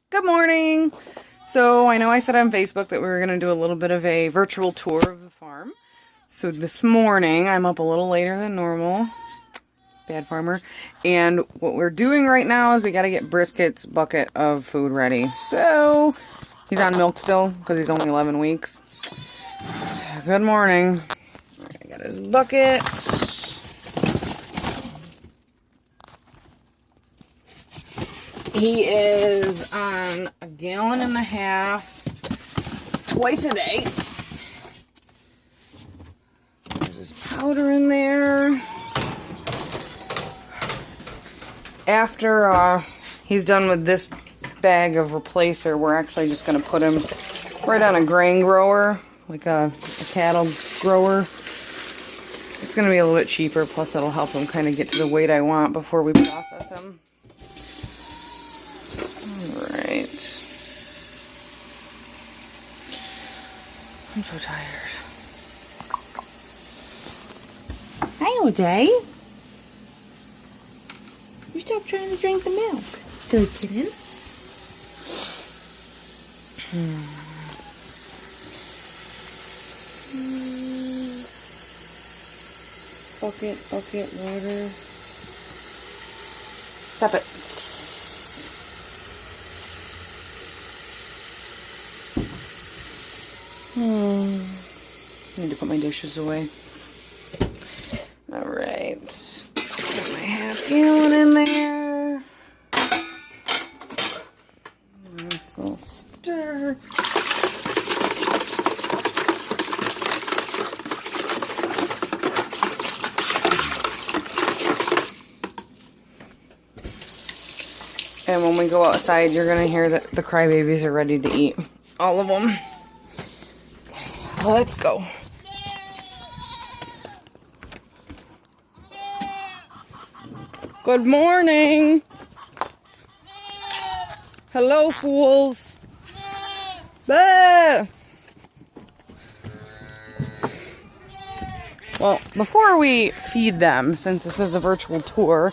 Good morning. So I know I said on Facebook that we were going to do a little bit of a virtual tour of the farm. So this morning I'm up a little later than normal. Bad farmer. And what we're doing right now is we got to get Brisket's bucket of food ready. So he's on milk still because he's only 11 weeks. Good morning. I got his bucket. He is on 1.5 gallons twice a day. So there's his powder in there. After he's done with this bag of replacer, we're actually just going to put him right on a grain grower, like a cattle grower. It's going to be a little bit cheaper, plus it'll help him kind of get to the weight I want before we process him. Alright. I'm so tired. Hi, O'Day. You stop trying to drink the milk. Silly kitten. Bucket, water. Stop it. I need to put my dishes away. Alright. Put my 1/2 gallon in there. Nice little stir. And when we go outside, you're going to hear that the crybabies are ready to eat. All of them. Let's go. Good morning. Hello, fools. Bah. Well, before we feed them, since this is a virtual tour,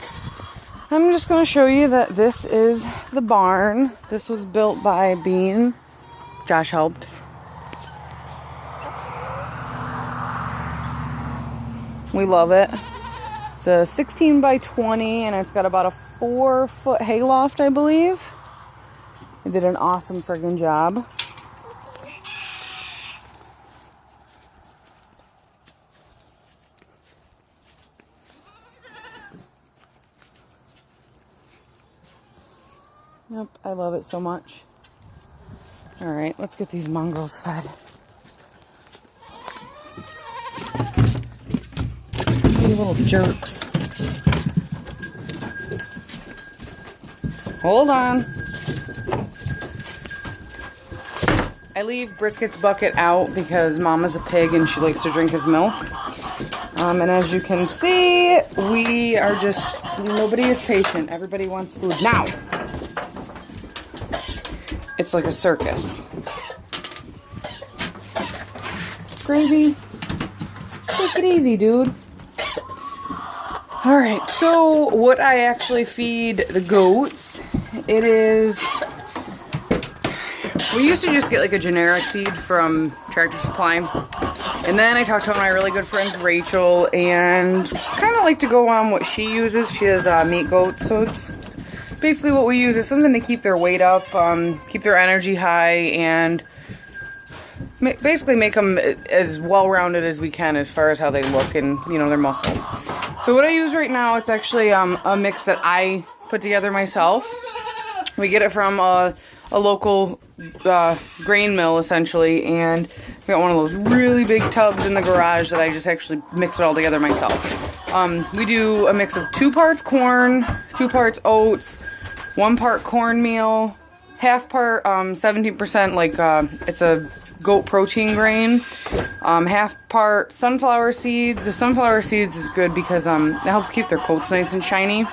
I'm just going to show you that this is the barn. This was built by Bean. Josh helped. We love it. It's a 16 by 20 and it's got about a 4-foot hayloft, I believe. They did an awesome friggin' job. Yep, I love it so much. Alright, let's get these mongrels fed. You little jerks. Hold on. I leave Brisket's bucket out because Mama's a pig and she likes to drink his milk. And as you can see, we are just, nobody is patient. Everybody wants food now. It's like a circus. Gravy. Take it easy, dude. Alright, so what I actually feed the goats, it is, we used to just get like a generic feed from Tractor Supply, and then I talked to one of my really good friends, Rachel, and kind of like to go on what she uses. She has meat goats, so it's basically what we use is something to keep their weight up, keep their energy high, and basically make them as well-rounded as we can as far as how they look and, you know, their muscles. So what I use right now, it's actually a mix that I put together myself. We get it from a local grain mill, essentially, and we got one of those really big tubs in the garage that I just actually mix it all together myself. We do a mix of 2 parts corn, 2 parts oats, 1 part cornmeal, half part 17% like it's a goat protein grain, half part sunflower seeds. The sunflower seeds is good because it helps keep their coats nice and shiny.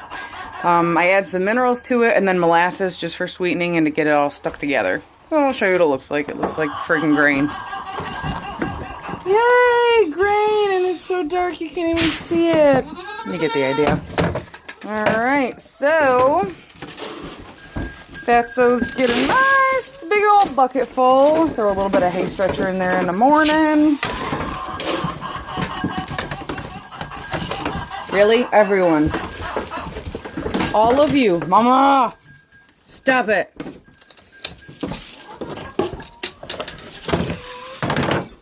I add some minerals to it and then molasses just for sweetening and to get it all stuck together. So I'll show you what it looks like. It looks like friggin' grain. Yay, grain, and it's so dark you can't even see it. You get the idea. Alright, so Fatso's get a nice big old bucket full. Throw a little bit of hay stretcher in there in the morning. Really? Everyone. All of you. Mama! Stop it.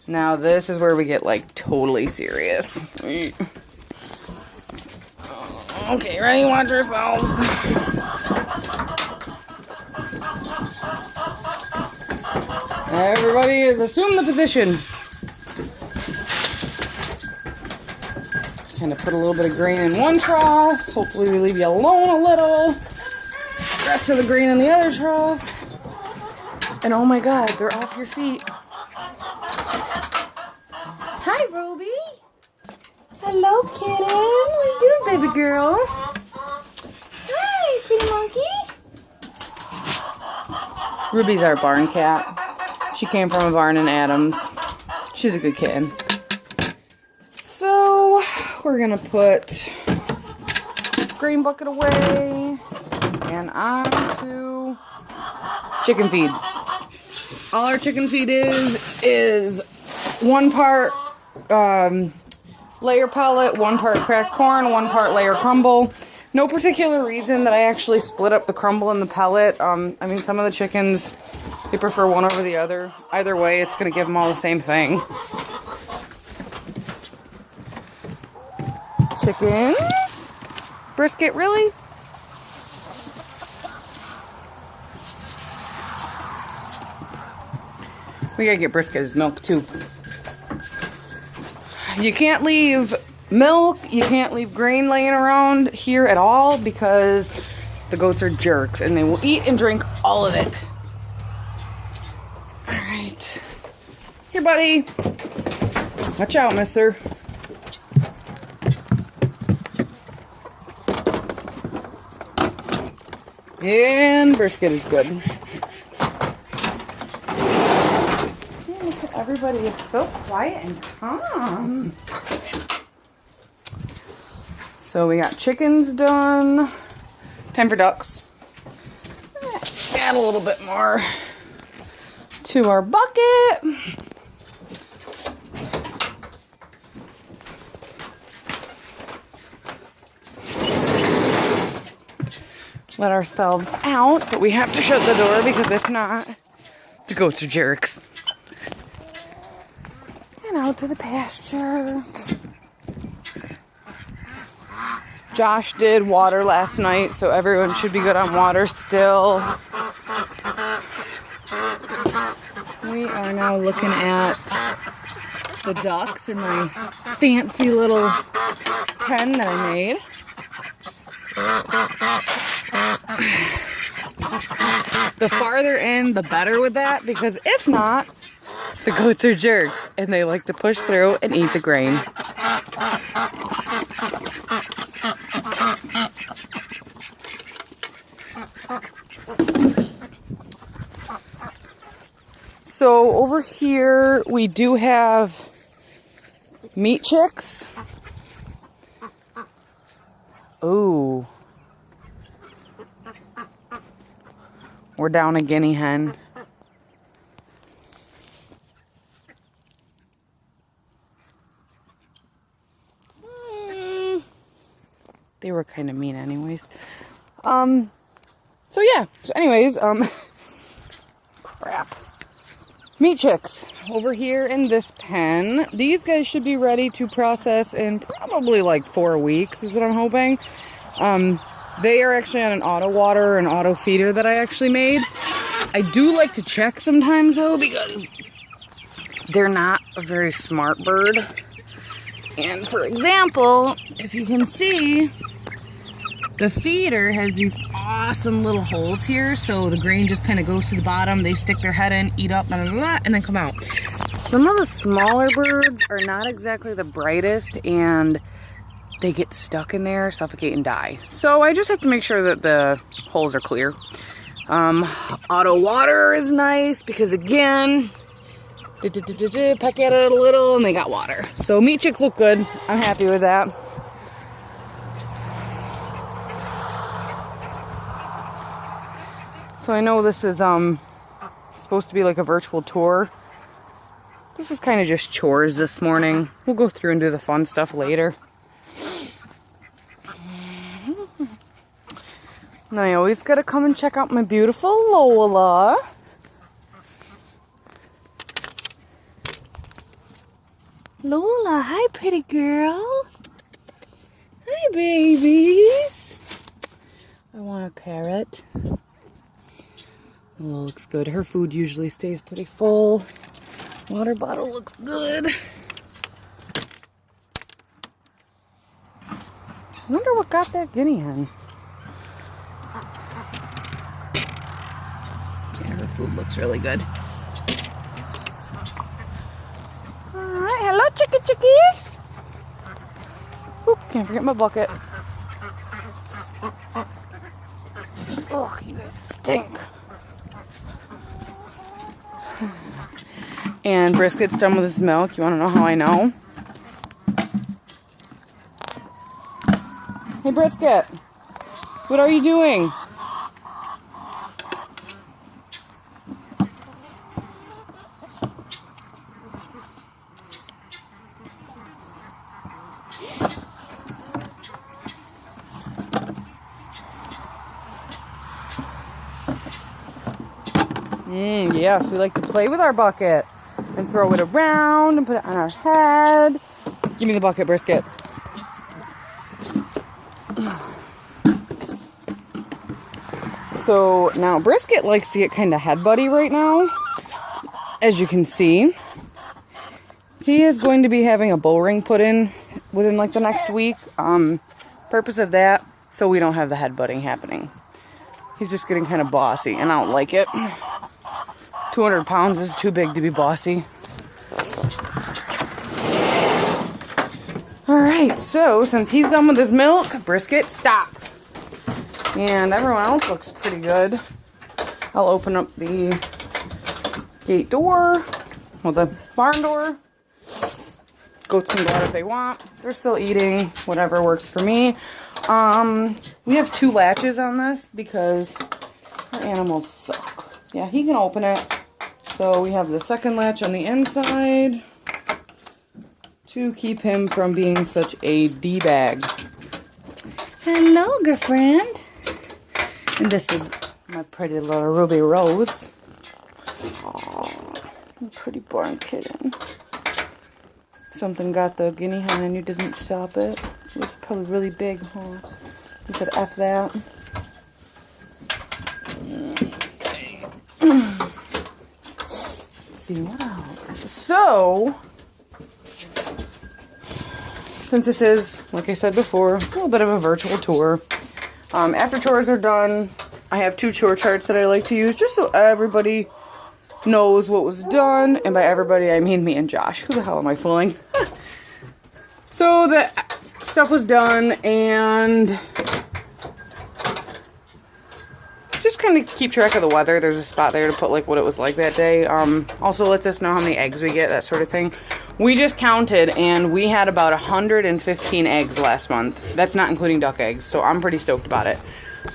Now this is where we get like totally serious. Okay, ready? Watch yourselves. Everybody assume the position. Kind of put a little bit of grain in one trough. Hopefully we leave you alone a little. Rest of the grain in the other trough. And oh my God, they're off your feet. Hi, Ruby. Hello, kitten. What are you doing, baby girl? Hi, pretty monkey. Ruby's our barn cat. She came from a barn in Adams. She's a good kitten. So, we're going to put grain bucket away and on to chicken feed. All our chicken feed is 1 part layer pellet, 1 part cracked corn, 1 part layer crumble. No particular reason that I actually split up the crumble and the pellet. I mean, some of the chickens, they prefer one over the other. Either way, it's going to give them all the same thing. Chickens. Brisket, really? We gotta get brisket as milk too. You can't leave milk, you can't leave grain laying around here at all because the goats are jerks and they will eat and drink all of it. Alright. Here, buddy. Watch out, mister. And brisket is good. Everybody is so quiet and calm. So we got chickens done. Time for ducks. Add a little bit more to our bucket. Let ourselves out, but we have to shut the door because if not, the goats are jerks. And out to the pasture. Josh did water last night, so everyone should be good on water still. We are now looking at the ducks in my fancy little pen that I made. The farther in, the better with that, because if not, the goats are jerks and they like to push through and eat the grain. So over here we do have meat chicks. Ooh. We're down a guinea hen. They were kind of mean anyways. So yeah. So anyways, crap. Meat chicks over here in this pen. These guys should be ready to process in probably like 4 weeks is what I'm hoping. They are actually on an auto water, an auto feeder that I actually made. I do like to check sometimes though because they're not a very smart bird. And for example, if you can see, the feeder has these awesome little holes here, so the grain just kind of goes to the bottom. They stick their head in, eat up, blah, blah, blah, and then come out. Some of the smaller birds are not exactly the brightest, and they get stuck in there, suffocate, and die. So I just have to make sure that the holes are clear. Auto water is nice because, again, peck at it a little, and they got water. So meat chicks look good. I'm happy with that. So So I know this is supposed to be like a virtual tour. This is kind of just chores this morning. We'll go through and do the fun stuff later. And I always gotta come and check out my beautiful Lola. Lola, hi pretty girl. Hi babies. I want a carrot. Lola looks good. Her food usually stays pretty full. Water bottle looks good. I wonder what got that guinea hen. Yeah, her food looks really good. Alright, hello chickies. Oop, can't forget my bucket. Ugh, you guys stink. And Brisket's done with his milk. You want to know how I know? Hey Brisket, what are you doing? Yes, we like to play with our bucket and throw it around and put it on our head. Give me the bucket, Brisket. So now Brisket likes to get kind of head buddy right now. As you can see, he is going to be having a bull ring put in within like the next week. Purpose of that, so we don't have the head butting happening. He's just getting kind of bossy and I don't like it. 200 pounds is too big to be bossy. Alright, so since he's done with his milk, Brisket, stop. And everyone else looks pretty good. I'll open up the gate door, well, the barn door. Goats can go out if they want. They're still eating, whatever works for me. We have 2 latches on this because our animals suck. Yeah, he can open it. So we have the second latch on the inside to keep him from being such a D-bag. Hello, girlfriend. And this is my pretty little Ruby Rose. Aww, pretty barn kitten. Something got the guinea hen and you didn't stop it. It was probably really big, huh? You said F that. Let's see what else. So, since this is, like I said before, a little bit of a virtual tour. After chores are done, I have 2 chore charts that I like to use just so everybody knows what was done. And by everybody, I mean me and Josh. Who the hell am I fooling? So the stuff was done and just kind of keep track of the weather. There's a spot there to put like what it was like that day. Also lets us know how many eggs we get, that sort of thing. We just counted and we had about 115 eggs last month. That's not including duck eggs, so I'm pretty stoked about it.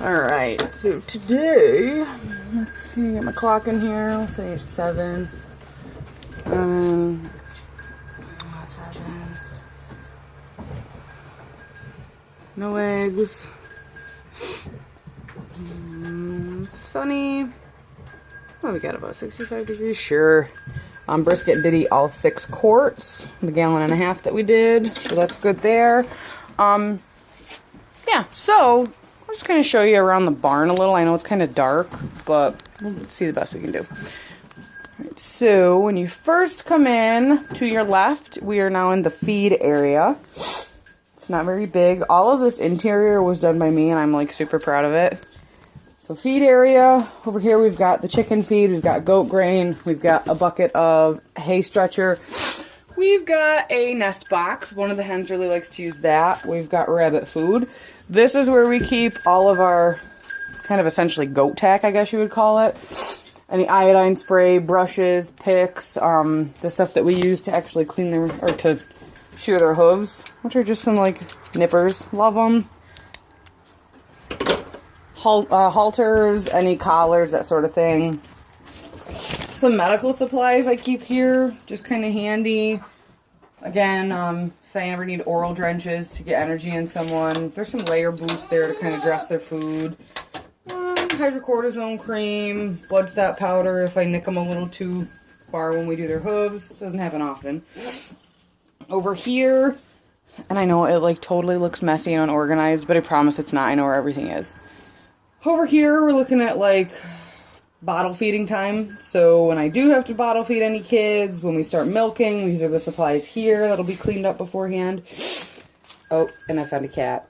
Alright, so today, let's see, get my clock in here. Let's say it's 7. 7. No eggs. Sunny. Oh, we got about 65 degrees. Sure. Brisket did eat all 6 quarts, the 1.5 gallons that we did, so that's good there. Yeah, so I'm just going to show you around the barn a little. I know it's kind of dark, but we'll see the best we can do. Right, so when you first come in to your left, we are now in the feed area. It's not very big. All of this interior was done by me, and I'm like super proud of it. So feed area, over here we've got the chicken feed, we've got goat grain, we've got a bucket of hay stretcher, we've got a nest box. One of the hens really likes to use that. We've got rabbit food. This is where we keep all of our kind of essentially goat tack, I guess you would call it. Any iodine spray, brushes, picks, the stuff that we use to actually clean their, or to shear their hooves, which are just some like nippers. Love them. halters, any collars, that sort of thing. Some medical supplies I keep here, just kind of handy. Again, if I ever need oral drenches to get energy in someone. There's some layer boost there to kind of dress their food. Hydrocortisone cream, blood stop powder if I nick them a little too far when we do their hooves. Doesn't happen often. Over here, and I know it like totally looks messy and unorganized, but I promise it's not. I know where everything is. Over here, we're looking at like bottle feeding time. So when I do have to bottle feed any kids, when we start milking, these are the supplies here that'll be cleaned up beforehand. Oh, and I found a cat.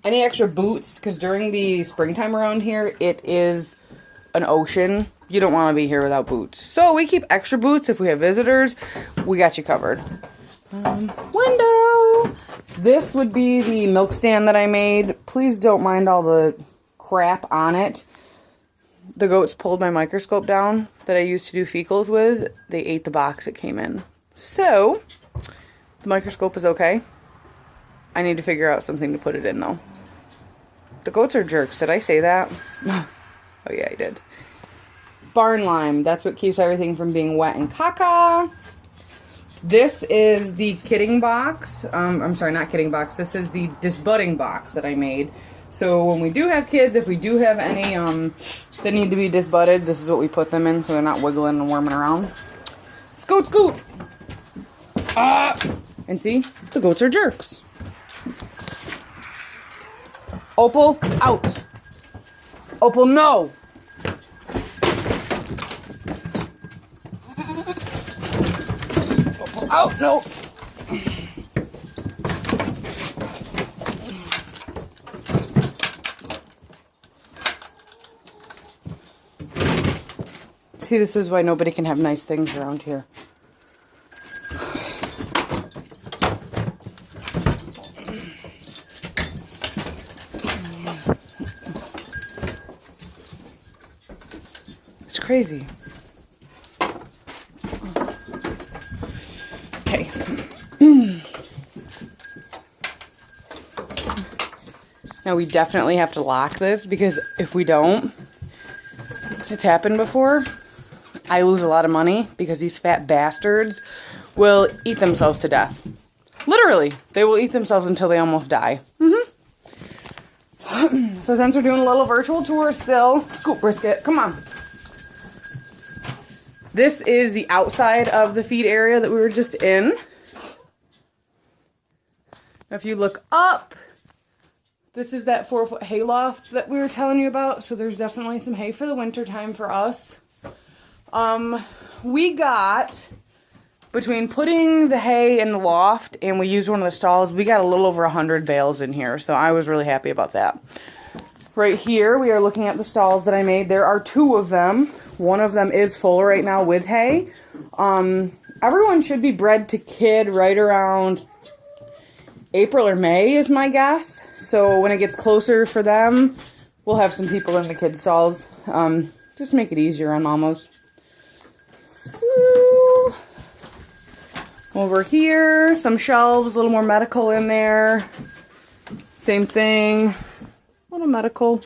Any extra boots, because during the springtime around here, it is an ocean. You don't want to be here without boots. So we keep extra boots if we have visitors. We got you covered. Window! This would be the milk stand that I made. Please don't mind all the crap on it. The goats pulled my microscope down that I used to do fecals with. They ate the box it came in. So, the microscope is okay. I need to figure out something to put it in though. The goats are jerks. Did I say that? Oh yeah, I did. Barn lime. That's what keeps everything from being wet and caca. This is the kidding box. I'm sorry, not kidding box. This is the disbudding box that I made. So when we do have kids, if we do have any that need to be disbudded, this is what we put them in so they're not wiggling and worming around. Scoot, scoot! And see? The goats are jerks. Opal, out. Opal, no. Opal, out, no. See, this is why nobody can have nice things around here. It's crazy. Okay. Now we definitely have to lock this because if we don't, it's happened before. I lose a lot of money because these fat bastards will eat themselves to death. Literally, they will eat themselves until they almost die. So since we're doing a little virtual tour still, scoop brisket, come on. This is the outside of the feed area that we were just in. If you look up, this is that 4-foot hay loft that we were telling you about. So there's definitely some hay for the winter time for us. We got, between putting the hay in the loft and we used one of the stalls, we got a little over 100 bales in here. So I was really happy about that. Right here, we are looking at the stalls that I made. There are 2 of them. One of them is full right now with hay. Everyone should be bred to kid right around April or May is my guess. So when it gets closer for them, we'll have some people in the kid stalls. Just to make it easier on mamas. So, over here, some shelves, a little more medical in there. Same thing, a little medical.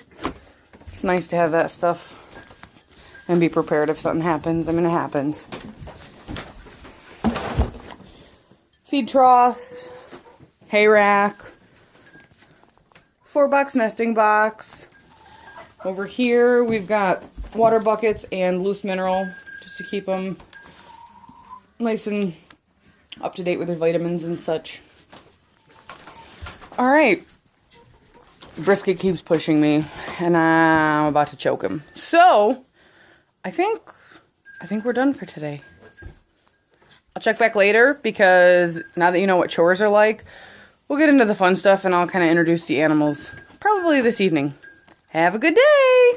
It's nice to have that stuff and be prepared if something happens. I mean, it happens. Feed troughs, hay rack, 4-box nesting box. Over here, we've got water buckets and loose mineral just to keep them nice and up to date with their vitamins and such. All right. Brisket keeps pushing me and I'm about to choke him. So I think we're done for today. I'll check back later because now that you know what chores are like, we'll get into the fun stuff and I'll kind of introduce the animals probably this evening. Have a good day.